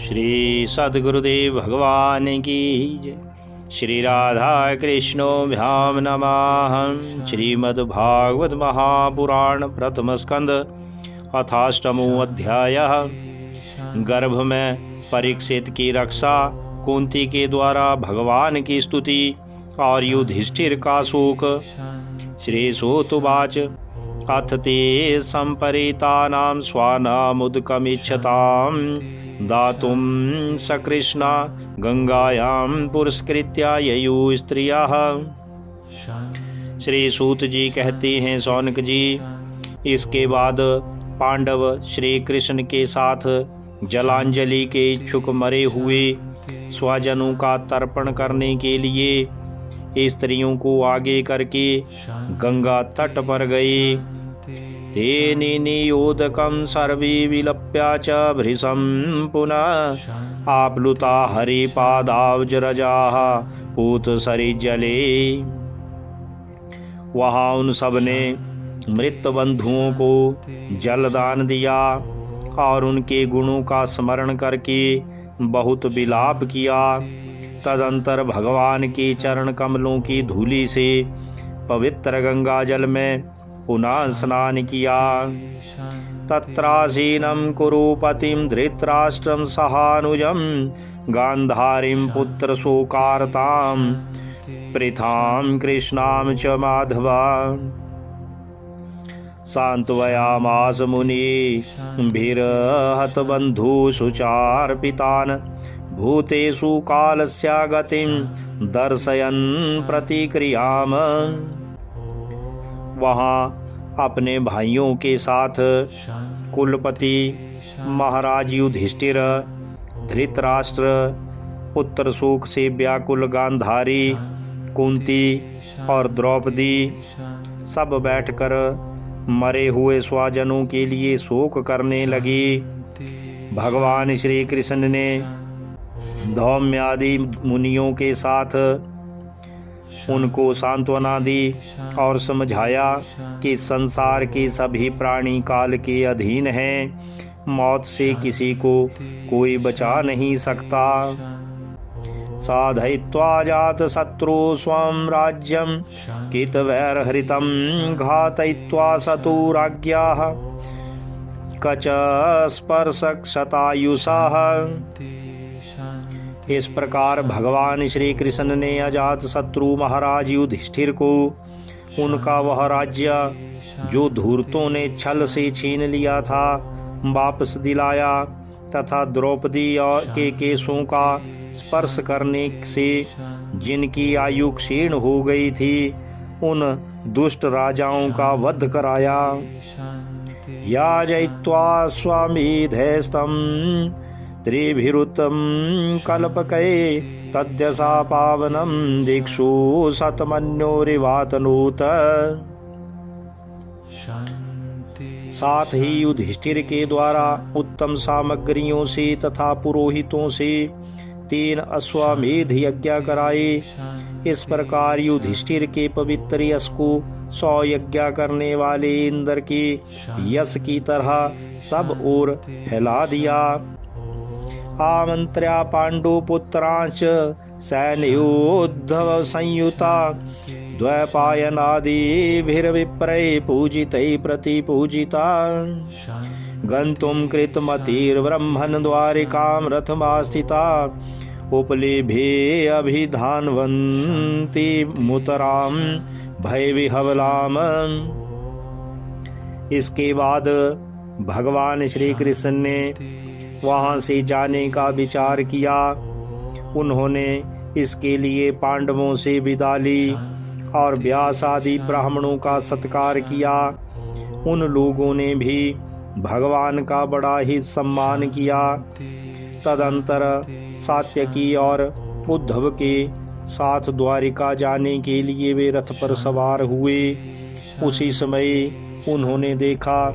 श्री सद्गुरुदेव भगवान की जय। श्री राधा कृष्णोभ्याम नमः। श्रीमद्भागवत महापुराण प्रथम स्कंद अथाष्टमो अध्याय। गर्भ में परीक्षित की रक्षा, कुंती के द्वारा भगवान की स्तुति और युधिष्ठिर का शोक। श्री सूतुवाच अथ ते संपरीतानां स्वानामुदकमिच्छतां दातुं सकृष्णा गंगायां पुरस्कृत्य ययु स्त्रियः। श्री सूत जी कहते हैं, शौनक जी, इसके बाद पांडव श्री कृष्ण के साथ जलांजलि के इच्छुक मरे हुए स्वजनों का तर्पण करने के लिए स्त्रियों को आगे करके गंगा तट पर गए। तेन नियोदकं सर्वे विलप्या च भृशं पुनः आप्लुता हरिपादाब्जरजाः पूतसरिजले। वहाँ उन सब ने मृत बंधुओं को जलदान दिया और उनके गुणों का स्मरण करके बहुत विलाप किया। तदंतर भगवान के चरण कमलों की धूलि से पवित्र गंगा जल में पुनः स्नान किया। तत्रासीनं कुरुपतिं धृतराष्ट्रं सहानुजं गांधारीं पुत्र शोकार्तां पृथां कृष्णां च माधवा। सांत्वयामास मुनिभिर्हत बन्धुषुचार्पितान् भूतेषु कालस्य गतिं दर्शयन् प्रतिक्रियाम्। वहाँ अपने भाइयों के साथ कुलपति महाराज युधिष्ठिर, धृतराष्ट्र, पुत्र शोक से व्याकुल गांधारी, कुंती और द्रौपदी सब बैठकर मरे हुए स्वजनों के लिए शोक करने लगी। भगवान श्री कृष्ण ने धौम्य आदि मुनियों के साथ उनको सांत्वना दी और समझाया कि संसार के सभी प्राणी काल के अधीन हैं, मौत से किसी को कोई बचा नहीं सकता। साधयित्वा जात शत्रु स्वं राज्यं कितवैर्हृतं घातयित्वा सतुराज्ञाः कच स्पर्शक्षतायुषाः। इस प्रकार भगवान श्री कृष्ण ने अजात शत्रु महाराज युधिष्ठिर को उनका वह राज्य जो धूर्तों ने छल से छीन लिया था वापस दिलाया, तथा द्रौपदी और के केशों का स्पर्श करने से जिनकी आयु क्षीण हो गई थी उन दुष्ट राजाओं का वध कराया। याजयित्वा स्वामीधेस्तं त्रिभिरुतं कल्पके तद्यसा पावनं दिक्षु शतमन्योरिवातनूत। साथ ही युधिष्ठिर के द्वारा उत्तम सामग्रियों से तथा पुरोहितों से 3 अश्वमेध यज्ञ कराए। इस प्रकार युधिष्ठिर के पवित्र यश को 100 यज्ञ करने वाले इंद्र के यश की तरह सब ओर फैला दिया। आमंत्र्या पांडुपुत्रांच सैन्योद्धव संयुता द्वैपायनादिभिर्विप्रैः पूजितैः प्रतिपूजिता। गन्तुं कृतमतिर्ब्रह्मन् द्वारिकां रथमास्थिता उपलेभे अभिधान्वन्ति मुतरां भयविह्वलाम्। इसके बाद भगवान श्री कृष्ण ने वहाँ से जाने का विचार किया। उन्होंने इसके लिए पांडवों से विदा ली और व्यास आदि ब्राह्मणों का सत्कार किया। उन लोगों ने भी भगवान का बड़ा ही सम्मान किया। तदंतर सात्यकी और उद्धव के साथ द्वारिका जाने के लिए वे रथ पर सवार हुए। उसी समय उन्होंने देखा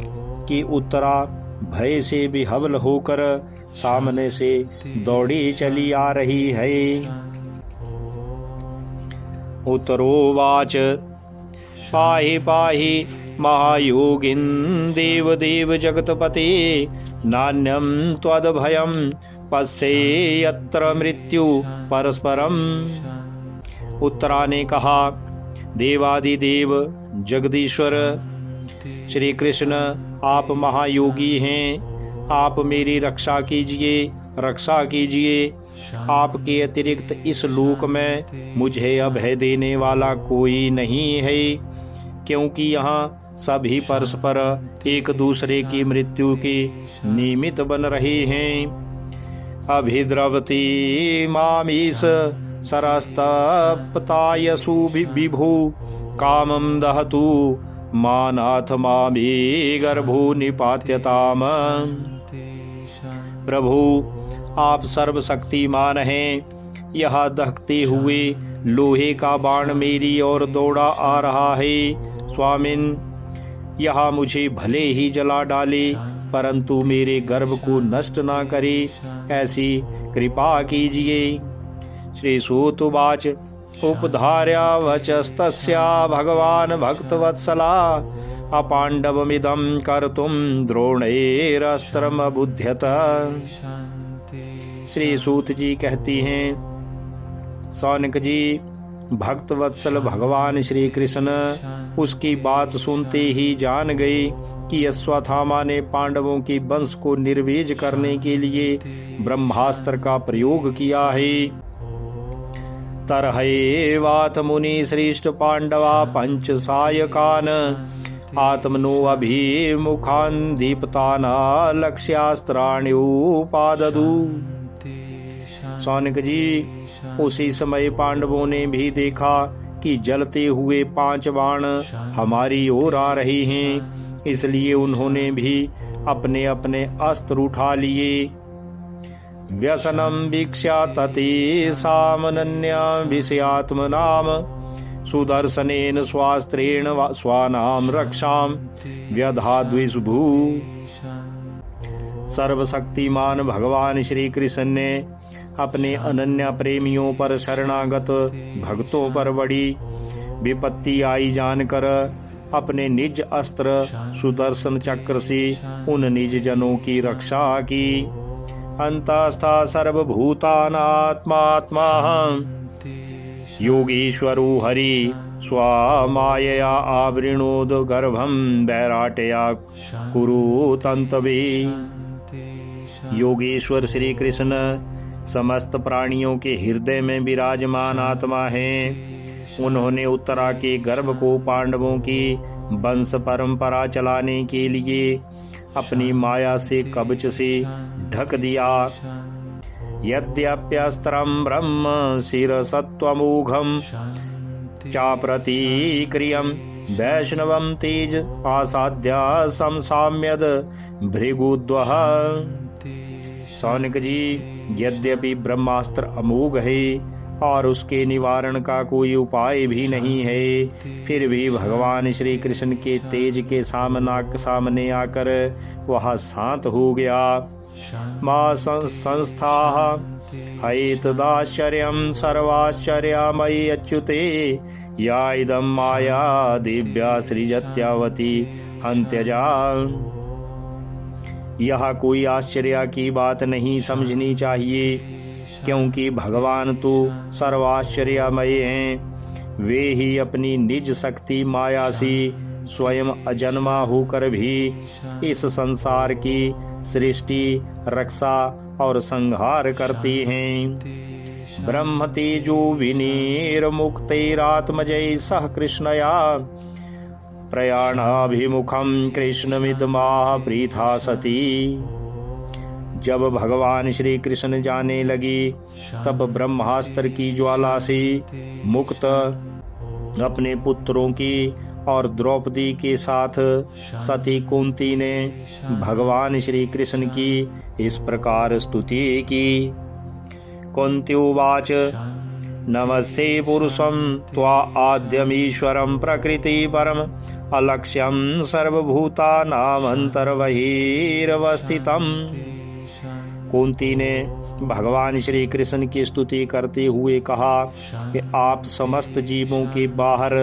कि उत्तरा भय से विह्वल होकर सामने से दौड़ी चली आ रही है। उत्तरोवाच पाहि पाहि महायोगिन् देवदेव जगतपते नान्यं त्वद्भयं पश्येयत्र मृत्यु परस्परम। उत्तरा ने कहा, देवादिदेव जगदीश्वर श्री कृष्ण, आप महायोगी हैं, आप मेरी रक्षा कीजिए, रक्षा कीजिए। आपके अतिरिक्त इस लोक में मुझे अभय देने वाला कोई नहीं है, क्योंकि यहाँ सभी परस्पर एक दूसरे की मृत्यु के निमित्त बन रहे हैं। अभिद्रवती मामीश सरस्तप्तायसु विभु कामं दहतु मानाथ मामी गर्भो निपात्यताम। प्रभु, आप सर्वशक्तिमान हैं। यह दहकते हुए लोहे का बाण मेरी ओर दौड़ा आ रहा है। स्वामिन, यह मुझे भले ही जला डाले, परंतु मेरे गर्भ को नष्ट ना करे, ऐसी कृपा कीजिए। श्री सूत उवाच, उपधार्या वचस्तस्या भगवान भक्तवत्सला अपांडवमिदं कर्तुं द्रोणैरस्त्रमबुध्यत। श्री सूत जी कहती हैं, सौनक जी, भक्तवत्सल भगवान श्री कृष्ण उसकी बात सुनते ही जान गए कि अश्वत्थामा ने पांडवों के वंश को निर्वीज करने के लिए ब्रह्मास्त्र का प्रयोग किया है। तरहैवाथ मुनि श्रेष्ठ पांडवा पंच सायकान आत्मनो अभिमुखान दीप्ताना लक्ष्यास्त्राण्युपाददु। सौनक जी, उसी समय पांडवों ने भी देखा कि जलते हुए 5 बाण हमारी ओर आ रहे हैं, इसलिए उन्होंने भी अपने अपने अस्त्र उठा लिए। व्यसनम वीक्ष्या तते सामनन्या विषयात्मनाम सुदर्शनेन स्वास्त्रेण स्वानाम रक्षाम व्यधाद्विषभू। सर्वशक्तिमान भगवान श्री कृष्ण ने अपने अनन्य प्रेमियों पर शरणागत भक्तों पर बड़ी विपत्ति आई जानकर अपने निज अस्त्र सुदर्शन चक्र से उन निज जनों की रक्षा की। अंतस्था सर्वभूतानात्मात्मा योगीश्वरो हरि स्वामायया आवृणोद गर्भं वैराटया कुरु तंतवे। योगेश्वर श्री कृष्ण समस्त प्राणियों के हृदय में विराजमान आत्मा हैं। उन्होंने उत्तरा के गर्भ को पांडवों की वंश परंपरा चलाने के लिए अपनी माया से कवच से ढक दिया। यद्यप्यस्त्रं ब्रह्म शिरसत्वमूघं चाप्रतिक्रियं वैष्णवं तेज आसाद्य संसाम्यद भृगुद्वः। सौनक जी, यद्यपि ब्रह्मास्त्र अमोघ है और उसके निवारण का कोई उपाय भी नहीं है, फिर भी भगवान श्री कृष्ण के तेज के सामने आकर वह शांत हो गया। मां संस्था हैतदाश्चर्यं सर्वाश्चर्यमयि अच्युते या इदं माया दिव्या सृजत्यावती हंत्यजा। यह कोई आश्चर्य की बात नहीं समझनी चाहिए, क्योंकि भगवान तो सर्वाश्चर्यमय हैं। वे ही अपनी निज शक्ति माया से स्वयं अजन्मा होकर भी इस संसार की सृष्टि, रक्षा और संहार करते हैं। ब्रह्म तेजो विनिर्मुक्तैरात्मजै सह कृष्णया प्रयाणाभिमुखं कृष्णमिदमाह प्रीथा सती। जब भगवान श्री कृष्ण जाने लगे, तब ब्रह्मास्त्र की ज्वाला से मुक्त अपने पुत्रों की और द्रौपदी के साथ सती कुंती ने भगवान श्री कृष्ण की इस प्रकार स्तुति की। कुंत्युवाच, नमस्ते पुरुषं त्वा आद्यमीश्वरं प्रकृति परम अलक्ष्यं सर्वभूतानामन्तर्बहिरवस्थितम्। कुंती ने भगवान श्री कृष्ण की स्तुति करते हुए कहा कि आप समस्त जीवों के बाहर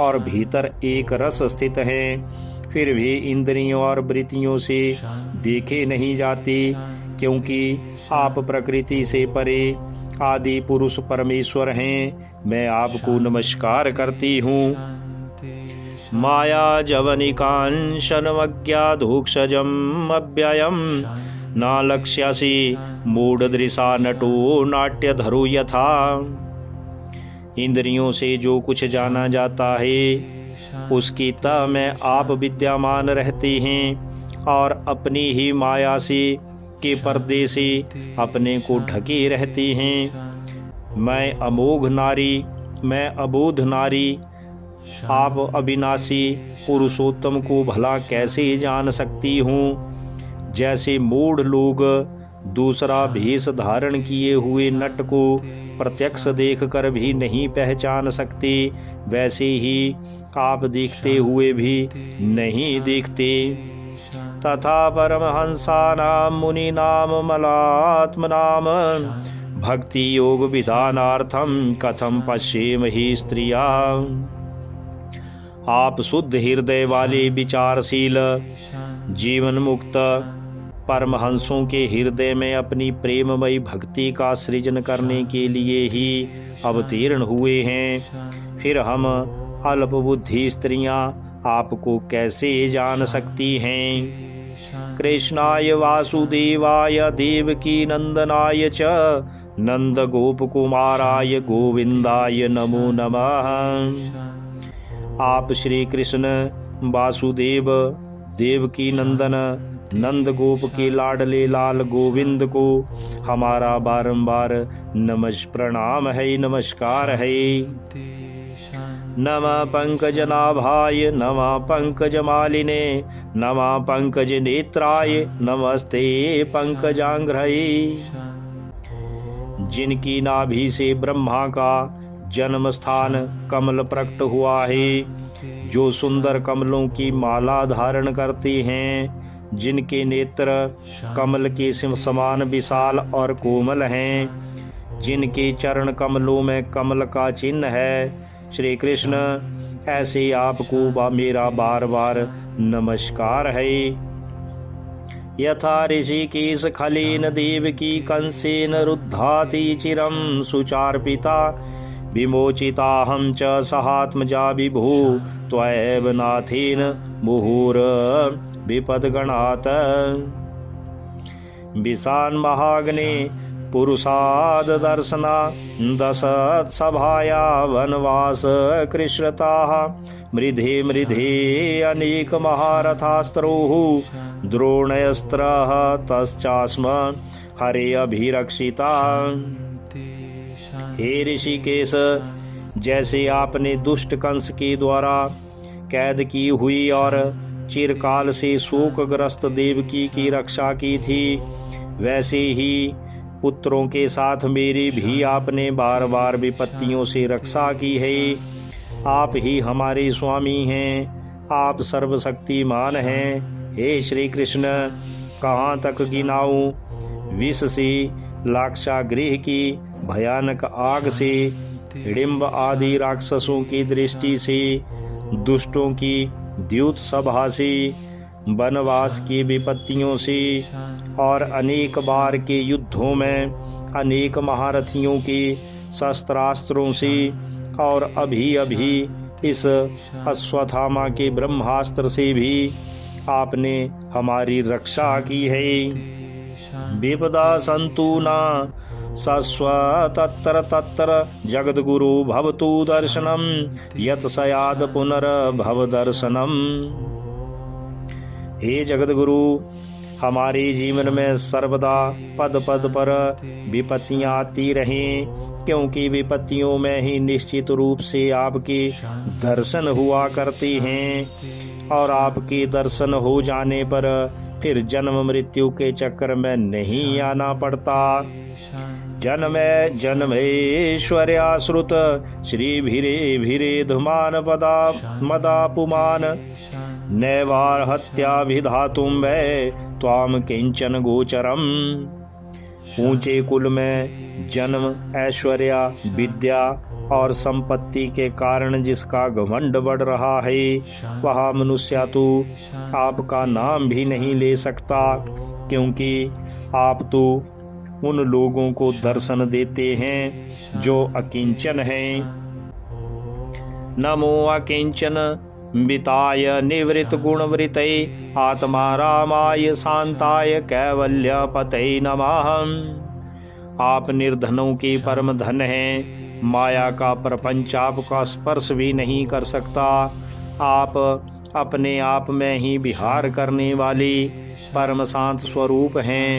और भीतर एक रस स्थित हैं, फिर भी इंद्रियों और वृत्तियों से देखे नहीं जाते, क्योंकि आप प्रकृति से परे आदि पुरुष परमेश्वर हैं। मैं आपको नमस्कार करती हूँ। माया जवनिकांशनमज्ञाधूक्षजम् अव्ययम् न लक्ष्यसि मूढ़दृशा नटो नाट्यधरो यथा। इंद्रियों से जो कुछ जाना जाता है उसकी तह में आप विद्यमान रहते हैं और अपनी ही माया से के पर्दे से अपने को ढके रहते हैं। मैं अमोघ नारी, मैं अबोध नारी, आप अविनाशी पुरुषोत्तम को भला कैसे जान सकती हूँ। जैसे मूढ़ लोग दूसरा भेष धारण किए हुए नट को प्रत्यक्ष देखकर भी नहीं पहचान सकते, वैसे ही आप देखते हुए भी नहीं देखते। तथा परमहंसानां मुनीनां मलात्मनां भक्ति योग विधानार्थं कथम पश्येमहि स्त्रिया। आप शुद्ध हृदय वाले विचारशील जीवन मुक्त परमहंसों के हृदय में अपनी प्रेममयी भक्ति का सृजन करने के लिए ही अवतीर्ण हुए हैं। फिर हम अल्पबुद्धि स्त्रियां आपको कैसे जान सकती हैं। कृष्णाय वासुदेवाय देवकी नंदनाय च नंद गोप कुमाराय गोविंदाय नमो नमः। आप श्री कृष्ण वासुदेव देवकी नंदन नंद गोप के लाडले लाल गोविंद को हमारा बारंबार प्रणाम है, नमस्कार है। नमः पंकजनाभाय नमः पंकजमालिने नमः पंकज नेत्राय नमस्ते पंकजांघ्रये। जिनकी नाभि से ब्रह्मा का जन्म स्थान कमल प्रकट हुआ है, जो सुंदर कमलों की माला धारण करते हैं, जिनके नेत्र कमल के समान विशाल और कोमल हैं, जिनके चरण कमलों में कमल का चिन्ह है, श्री कृष्ण ऐसे आपको मेरा बार बार नमस्कार है। यथा ऋषिकेश खलेन देवकी कंसेन रुद्धाति चिरं सुचार्पिता विमोचिताहं च सहात्मजा विभो त्वयैव नाथेन मुहुर विपदगणात्। विशान महाग्ने पुरुषाद दर्शना दशत्सभाया वनवास कृष्णताः मृधे मृधे अनेक महारथास्त्रोः द्रोणयस्त्रः तश्चास्म हरे अभिरक्षिता। हे ऋषिकेश, जैसे आपने दुष्ट कंस के द्वारा कैद की हुई और चिरकाल से शोकग्रस्त देवकी की रक्षा की थी, वैसे ही पुत्रों के साथ मेरी भी आपने बार बार विपत्तियों से रक्षा की है। आप ही हमारे स्वामी हैं, आप सर्वशक्तिमान हैं। हे श्री कृष्ण, कहाँ तक गिनाऊं? विष से, लाक्षागृह की भयानक आग से, हिडिंब आदि राक्षसों की दृष्टि से, दुष्टों की द्यूत सभा से, वनवास की विपत्तियों से और अनेक बार के युद्धों में अनेक महारथियों के शस्त्रास्त्रों से और अभी अभी इस अश्वत्थामा के ब्रह्मास्त्र से भी आपने हमारी रक्षा की है। विपदा संतु न सस्व तत्र तत्र जगद्गुरु भवतु दर्शनम यत सयाद पुनर्भव दर्शनम। हे जगद्गुरु, हमारे जीवन में सर्वदा पद पद पर विपत्तियां आती रहें, क्योंकि विपत्तियों में ही निश्चित रूप से आपके दर्शन हुआ करते हैं और आपके दर्शन हो जाने पर फिर जन्म मृत्यु के चक्कर में नहीं आना पड़ता। जन्मे जन्मेश्वर्याश्रुत श्री भीरे भीरे धुमान पदा मदापुमान नैवार हत्याभिधातुम वै त्वाम किंचन गोचरम। ऊंचे कुल में जन्म, ऐश्वर्य, विद्या और संपत्ति के कारण जिसका घमंड बढ़ रहा है, वह मनुष्य तो आपका नाम भी नहीं ले सकता। क्योंकि आप तो उन लोगों को दर्शन देते हैं जो अकिंचन हैं। नमो अकिंचन विताय निवृत्त गुणवृतये आत्मा रामाय शांताय कैवल्य पतये नमः। आप निर्धनों के परम धन हैं। माया का प्रपंच आपका स्पर्श भी नहीं कर सकता। आप अपने आप में ही विहार करने वाले परम शांत स्वरूप हैं।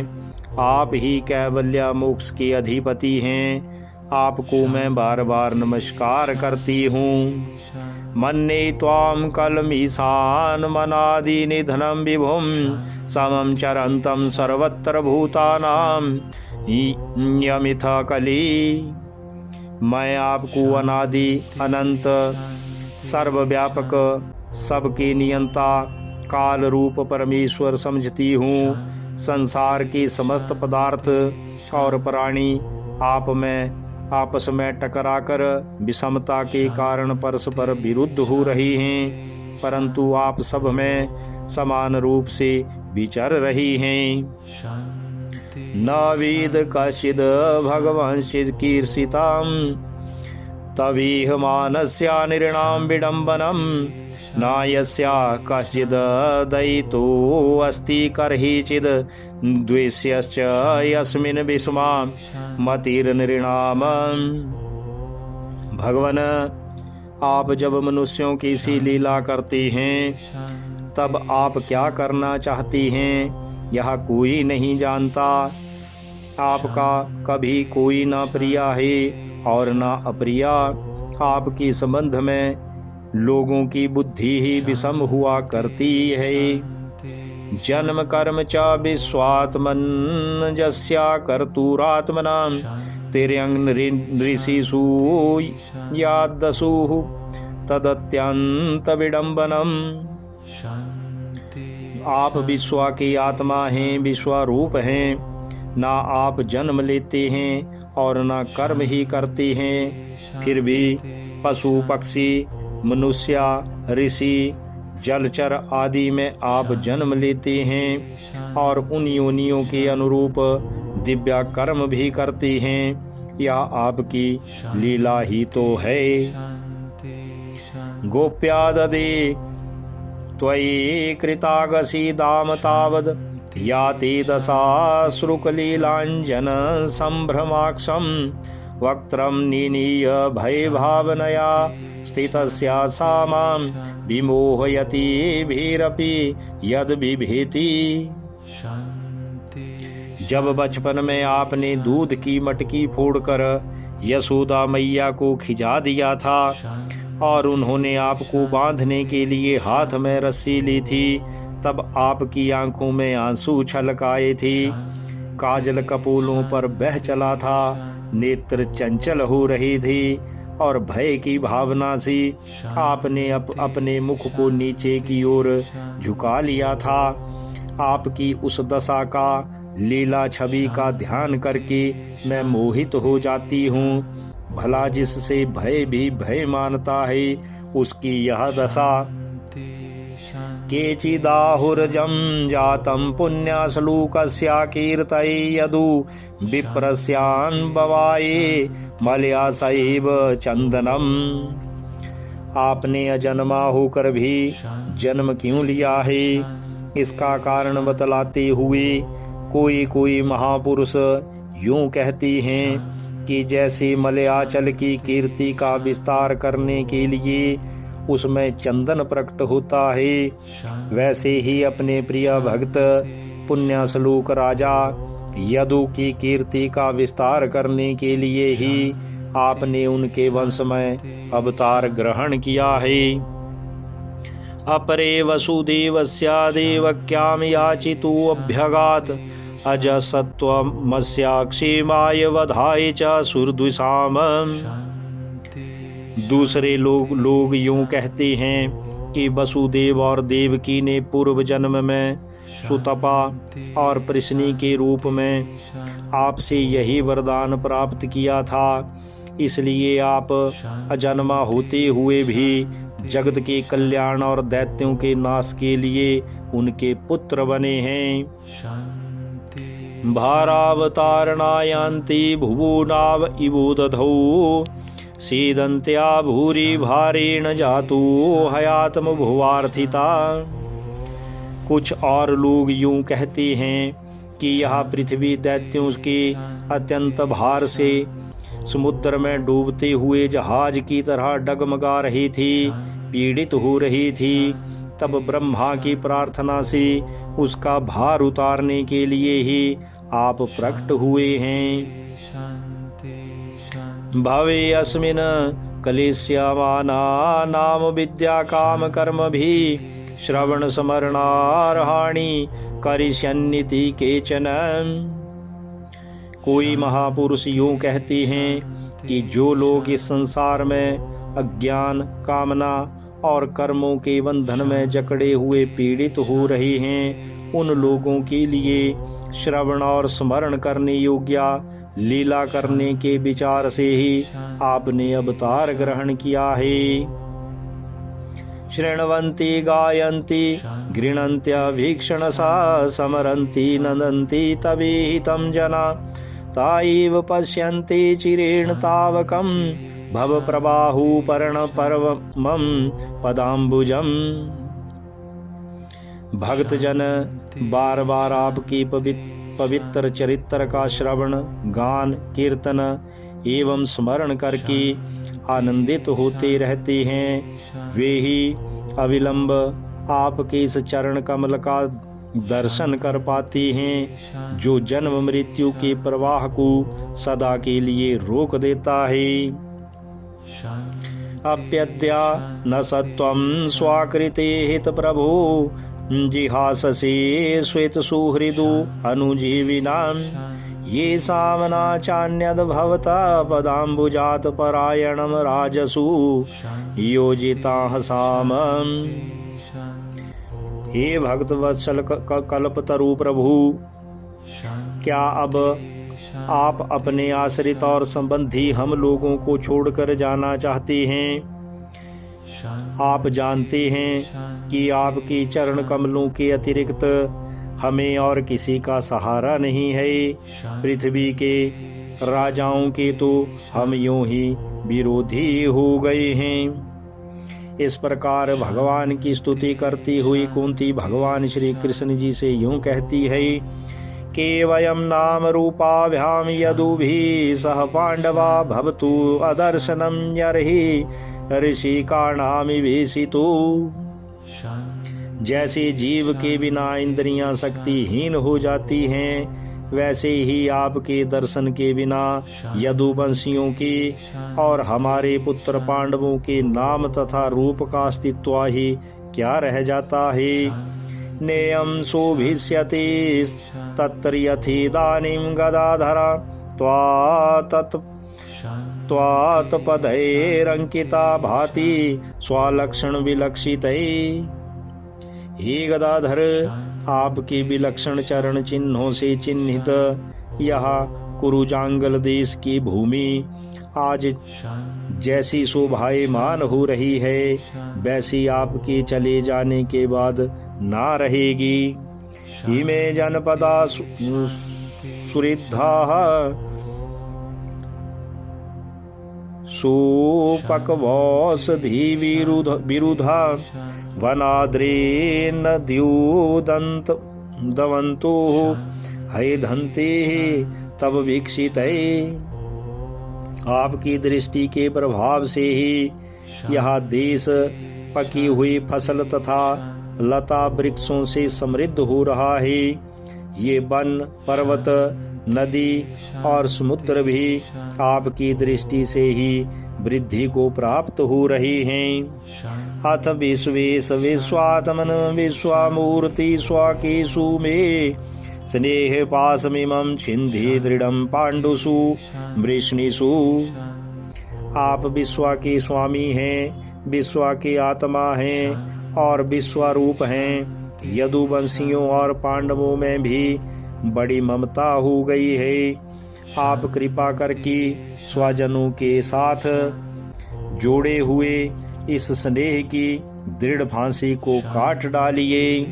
आप ही कैवल्य मोक्ष के अधिपति हैं। आपको मैं बार बार नमस्कार करती हूँ। मन्ये त्वां कलमीशान मनादि निधनं विभुं समं चरन्तं सर्वत्र भूतानां यमिथ कली। मैं आपको अनादि अनंत सर्वव्यापक सबके नियंता काल रूप परमेश्वर समझती हूँ। संसार के समस्त पदार्थ और प्राणी आप में आपस में टकराकर विषमता के कारण परस्पर विरुद्ध हो रही हैं, परंतु आप सब में समान रूप से विचर रही हैं। न वेद कश्चिद भगवंश्चित् कीर्षितां तवीह मानस्या नृणां विडम्बनं न यस्या कश्चिद् दयितो अस्ति कर्हिचिद् द्वेष्यश्च यस्मिन् विस्मा मतिर्नृणाम्। भगवान, आप जब मनुष्यों की सी लीला करते हैं तब आप क्या करना चाहती हैं यह कोई नहीं जानता। आपका कभी कोई ना प्रिया है और ना अप्रिया। आपके संबंध में लोगों की बुद्धि ही विषम हुआ करती है। जन्म कर्म च विश्वात्मनजस्या कर्तुरात्मनां तिर्यंग ऋषिषु यादसुः तदत्यंत विडम्बनम्। आप विश्वा की आत्मा हैं, विश्वरूप हैं। ना आप जन्म लेते हैं और ना कर्म ही करते हैं, फिर भी पशु पक्षी मनुष्य ऋषि जलचर आदि में आप जन्म लेते हैं और उन योनियों के अनुरूप दिव्य कर्म भी करते हैं। यह आपकी लीला ही तो है। गोप्याददे त्वयि कृतागसी दाम तावद याति दशाश्रुकलीलाञ्जन संभ्रमाक्षं वक्त्रं निनीय भय भावनया स्थितस्या सा मां विमोहयति भीरपि यद बिभेति। जब बचपन में आपने दूध की मटकी फोड़कर यशोदा मैया को खिजा दिया था और उन्होंने आपको बांधने के लिए हाथ में रस्सी ली थी, तब आपकी आंखों में आंसू छलक आए थे, काजल कपोलों पर बह चला था, नेत्र चंचल हो रही थी और भय की भावना से आपने अपने मुख को नीचे की ओर झुका लिया था। आपकी उस दशा का लीला छवि का ध्यान करके मैं मोहित हो जाती हूँ। भला जिससे भय भी भय मानता है उसकी यह दशा। केचिदाहुर्जं जातं पुण्याश्लोकस्या कीर्तये यदु विप्रस्यान् बवाये मलयासैव चंदनम। आपने अजन्मा होकर भी जन्म क्यों लिया है, इसका कारण बतलाते हुए कोई कोई महापुरुष यूं कहती हैं कि जैसे मलयाचल की कीर्ति का विस्तार करने के लिए उसमें चंदन प्रकट होता है, वैसे ही अपने प्रिय भक्त पुण्यश्लोक राजा यदु की कीर्ति का विस्तार करने के लिए ही आपने उनके वंश में अवतार ग्रहण किया है। अपरे वसुदेवस्या देवक्याम याचितु अभ्यगात अजसत्वमस्या क्षेमाय वधाय च सुरद्विषाम। दूसरे लोग यूं कहते हैं कि वसुदेव और देवकी ने पूर्व जन्म में सुतपा और प्रश्नी के रूप में आपसे यही वरदान प्राप्त किया था, इसलिए आप अजन्मा होते हुए भी जगत के कल्याण और दैत्यों के नाश के लिए उनके पुत्र बने हैं। भारावतारणायान्ति भुवनाव इवोदधौ सीदन्त्या भूरि भारेण जातु हयात्म भुवार्थिता। कुछ और लोग यूं कहते हैं कि यह पृथ्वी दैत्यों के अत्यंत भार से समुद्र में डूबते हुए जहाज की तरह डगमगा रही थी, पीड़ित हो रही थी। तब ब्रह्मा की प्रार्थना से उसका भार उतारने के लिए ही आप प्रकट हुए हैं। भवे अस्मिन् कलिष्यमाना नाम विद्या काम कर्म भी श्रवण स्मरणार्हाणि करिष्यन्निति केचन। कोई महापुरुष यूं कहते हैं कि जो लोग इस संसार में अज्ञान, कामना और कर्मों के बंधन में जकड़े हुए पीड़ित हो रहे हैं, उन लोगों के लिए श्रवण और स्मरण करने योग्य लीला करने के विचार से ही आपने अवतार ग्रहण किया है। शृण्वन्ति गायन्ति गृह्णन्त्यभीक्षणसा समरन्ति नन्दन्ति तवेहितं जना ताइव पश्यन्ति चिरेण तावकं भवप्रबाहुपर्णपर्वमं पदाम्बुजम्। भक्तजन बार बार आपके पवित्र चरित्र का श्रवण, गान, कीर्तन एवं स्मरण करके आनंदित होते रहते हैं। वे ही अविलंब आपके इस चरण कमल का दर्शन कर पाते हैं, जो जन्म मृत्यु के प्रवाह को सदा के लिए रोक देता है। अप्यद्या न सत्वं स्वाकृते हित प्रभु जिहाससे श्वेत सुहृदु अनुजीविनां ये सामना चान्यद भवता पदाम्बुजात परायणम राजसु योजिता सामम। हे भक्त वत्सल कल्पतरु प्रभु, क्या अब आप अपने आश्रित और संबंधी हम लोगों को छोड़कर जाना चाहते हैं? आप जानते हैं कि आपके चरण कमलों के अतिरिक्त हमें और किसी का सहारा नहीं है। पृथ्वी के राजाओं के तो हम यूं ही विरोधी हो गए हैं। इस प्रकार भगवान की स्तुति करती हुई कुंती भगवान श्री कृष्ण जी से यूं कहती है कि वयम नाम रूपाभ्याम यदुभिः सह पांडवा भवतु अदर्शनम यर्हि ऋषि कारणामिवेशितो। जैसे जीव के बिना इंद्रियां शक्तिहीन हो जाती हैं, वैसे ही आपके दर्शन के बिना यदुवंशियों के और हमारे पुत्र पांडवों के नाम तथा रूप का अस्तित्व ही क्या रह जाता है। नेयं शोभिष्यति तत्र यथेदानीं गदाधरा त्वात्पदैरंकिता भाति स्वलक्षण विलक्षितै। हे गदाधर, आपके विलक्षण चरण चिन्हों से चिन्हित यह कुरुजांगल देश की भूमि आज जैसी शोभायमान हो रही है, वैसी आपके चले जाने के बाद ना रहेगी। इमे जनपदा सुरिद्धाः सुपक्वौषधि विरुधा वनाद्रेन द्युदन्तवन्तु हैधन्ते तब वीक्षितै। आपकी दृष्टि के प्रभाव से ही यह देश पकी हुई फसल तथा लता वृक्षों से समृद्ध हो रहा है। ये वन, पर्वत, नदी और समुद्र भी आपकी दृष्टि से ही वृद्धि को प्राप्त हो रहे हैं। अथ विश्वेश विश्वात्मन विश्वामूर्ति स्वाकेषु मे स्नेह पाशमिमं छिन्धि दृढ़ं पाण्डुषु वृष्णिषु। आप विश्वा के स्वामी हैं, विश्वा के आत्मा हैं और विश्वरूप हैं। यदुवंशियों और पांडवों में भी बड़ी ममता हो गई है। आप कृपा करके स्वजनों के साथ जोड़े हुए इस स्नेह की दृढ़ फांसी को काट डालिए।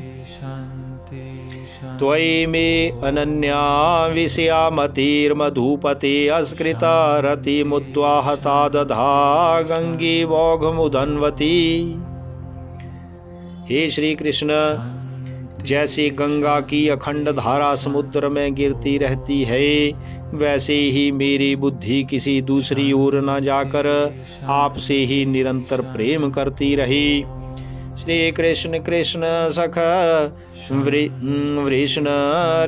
त्वयि मे अनन्या विषया मतिर्मधुपते अस्कृता रतिमुद्वाहता दधा गंगी वौघमुदन्वती। हे श्री कृष्ण, जैसे गंगा की अखंड धारा समुद्र में गिरती रहती है, वैसे ही मेरी बुद्धि किसी दूसरी ओर न जाकर आपसे ही निरंतर प्रेम करती रही। श्री कृष्ण कृष्ण सख वृष्ण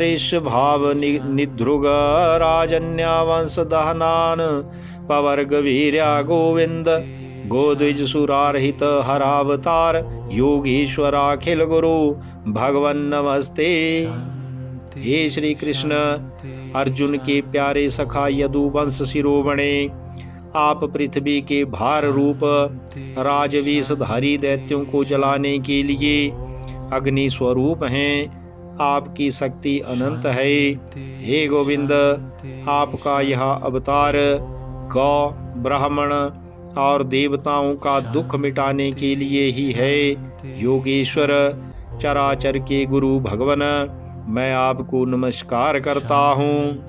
ऋष भाव निध्रुग राजन्या वंश दहनान पवर्ग वीर्या गोविंद गोद्विज सुरारहित हरावतार योगीश्वराखिल गुरु भगवन नमस्ते। हे श्री कृष्ण, अर्जुन के प्यारे सखा यदुवंश शिरोमणे, आप पृथ्वी के भार रूप राजवेशधारी दैत्यों को जलाने के लिए अग्नि स्वरूप हैं। आपकी शक्ति अनंत है। हे गोविंद, आपका यह अवतार गौ ब्राह्मण और देवताओं का दुख मिटाने के लिए ही है। योगेश्वर चराचर के गुरु भगवन, मैं आपको नमस्कार करता हूँ।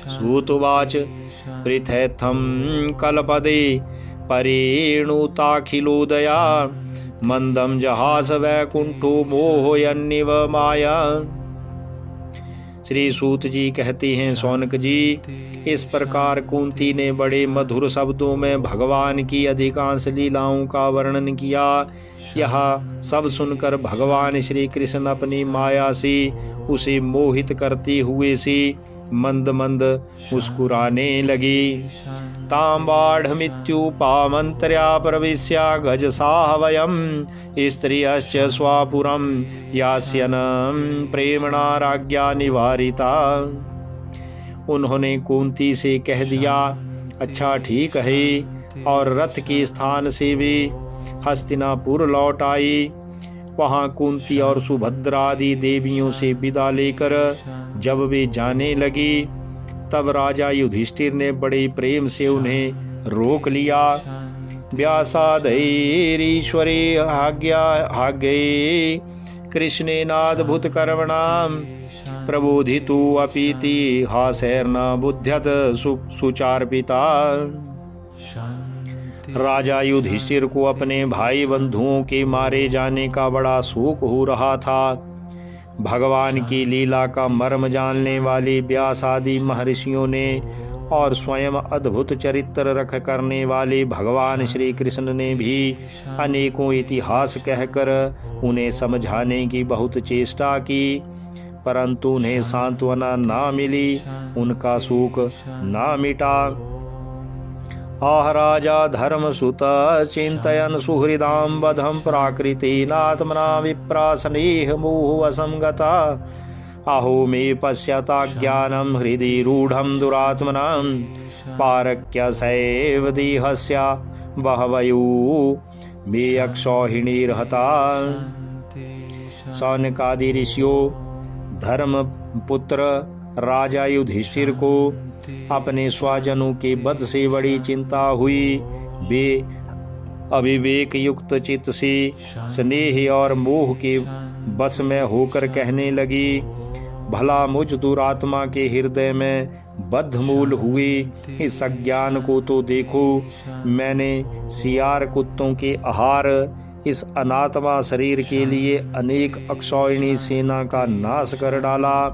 सूतवाच पृथेथम कलपदे परेणुताखिलोदया मंदम जहास वैकुंठो मोहयन्निव माया। श्री सूत जी कहते हैं, सौनक जी, इस प्रकार कुंती ने बड़े मधुर शब्दों में भगवान की अधिकांश लीलाओं का वर्णन किया। यह सब सुनकर भगवान श्री कृष्ण अपनी माया से उसे मोहित करते हुए से मंद मंद मुस्कुराने लगी। ताम्बाढ़मित्युपामन्त्र्या प्रविश्या गजसाह वयम् स्त्रियश्च स्वापुरं यास्यन् प्रेमणा राज्ञा निवारिता। उन्होंने कुंती से कह दिया, अच्छा ठीक है, और रथ के स्थान से वे हस्तिनापुर लौट आई। वहां कुंती और सुभद्रा आदि देवियों से विदा लेकर जब वे जाने लगी, तब राजा युधिष्ठिर ने बड़े प्रेम से उन्हें रोक लिया। व्यासाधैरीश्वरे आज्ञे कृष्णेनाद्भुत कर्मणाम प्रबोधितु अपीति हासैर्न बुध्यत सुचार्पिता। राजा युधिष्ठिर को अपने भाई बंधुओं के मारे जाने का बड़ा शोक हो रहा था। भगवान की लीला का मर्म जानने वाले व्यास आदि महर्षियों ने और स्वयं अद्भुत चरित्र रख करने वाले भगवान श्री कृष्ण ने भी अनेकों इतिहास कहकर उन्हें समझाने की बहुत चेष्टा की, परंतु उन्हें सांत्वना ना मिली, उनका शोक ना मिटा। आह राजा धर्मसुत चिंतयन सुहृदाम बधम प्राकृतेनात्मना विप्रा स्नेह मोह असंगता। अहो मे पश्यता ज्ञानम हृदि रूढ़म दुरात्मनाम पारक्य सैव देहस्या बहवयु मे अक्षौहिणीर्हता। सौनकादि ऋषियों, धर्म पुत्र राजा युधिष्ठिर को अपने स्वजनों के वध से बड़ी चिंता हुई। वे अविवेक युक्त चित्त से स्नेह और मोह के बस में होकर कहने लगी, भला मुझ दुरात्मा के हृदय में बद्धमूल हुए इस अज्ञान को तो देखो। मैंने सियार कुत्तों के आहार इस अनात्मा शरीर के लिए अनेक अक्षौहिणी सेना का नाश कर डाला।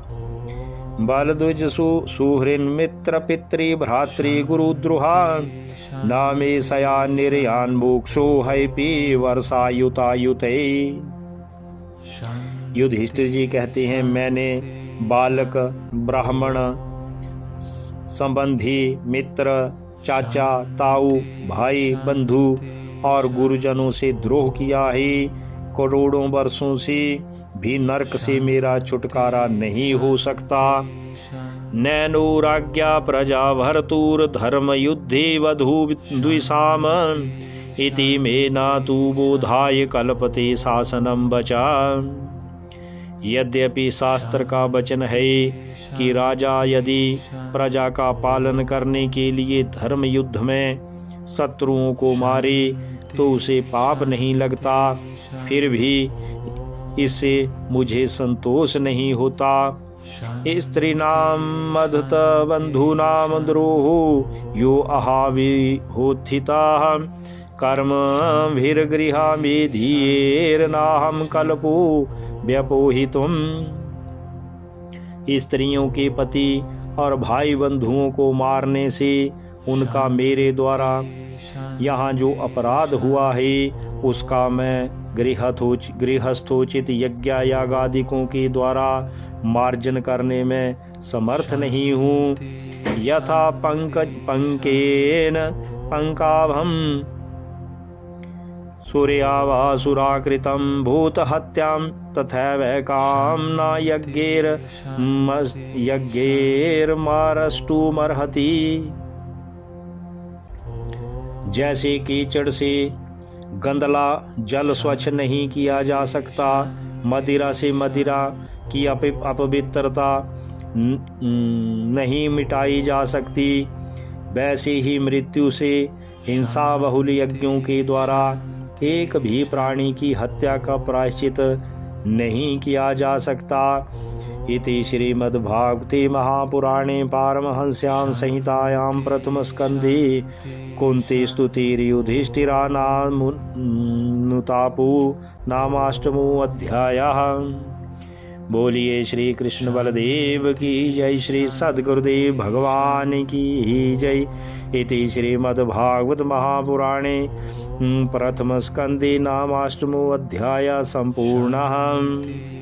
बलद्विज सुहृन् मित्र पितृ भ्रातृ गुरुद्रुहा नामे सया निर्यान मोक्षो हैपि वर्षायुतायुते। युधिष्ठिर जी कहते हैं, मैंने बालक, ब्राह्मण, संबंधी, मित्र, चाचा, ताऊ, भाई, बंधु और गुरुजनों से द्रोह किया है। करोड़ों वर्षों से भी नरक से मेरा छुटकारा नहीं हो सकता। नैनोराज्ञा प्रजा भर्तुर धर्म युद्धे वधु द्विषाम इति मे न तु बोधाय कल्पते शासनम बचा। यद्यपि शास्त्र का वचन है कि राजा यदि प्रजा का पालन करने के लिए धर्म युद्ध में शत्रुओं को मारे तो उसे पाप नहीं लगता, फिर भी इससे मुझे संतोष नहीं होता। स्त्रीणां मधुत बंधूनां द्रोहो यो अहाविहोत्थिताः कर्मभिर्गृहाभिधीयेर्नाहं कल्पो व्यपोहितुम्। स्त्रियों के पति और भाई बंधुओं को मारने से उनका मेरे द्वारा यहाँ जो अपराध हुआ है उसका मैं गृहस्थोचित यज्ञ यागादिकों के द्वारा मार्जन करने में समर्थ नहीं हूँ। यथा पंकेन पंकाभम सूर्यावासुराकृतं भूतहत्यां तथैव कामना यज्ञैर्मारष्टुमर्हति। जैसे कीचड़ से गंदला जल स्वच्छ नहीं किया जा सकता, मदिरा से मदिरा की अपवित्रता नहीं मिटाई जा सकती, वैसे ही मृत्यु से हिंसा बहुल यज्ञों के द्वारा एक भी प्राणी की हत्या का प्रायश्चित नहीं किया जा सकता। इति श्रीमद्भागवते महापुराणे पारमहंस्यां संहितायां प्रथम स्कंधे कुंती स्तुतिर्युधिष्ठिरानुतापो नामाष्टमो अध्यायः। बोलिए श्री कृष्ण बलदेव की जय, श्री सद्गुरुदेव भगवान की जय। इति श्रीमद्भागवत महापुराणे प्रथम स्कंदे नामाष्टमो अध्याय संपूर्णः।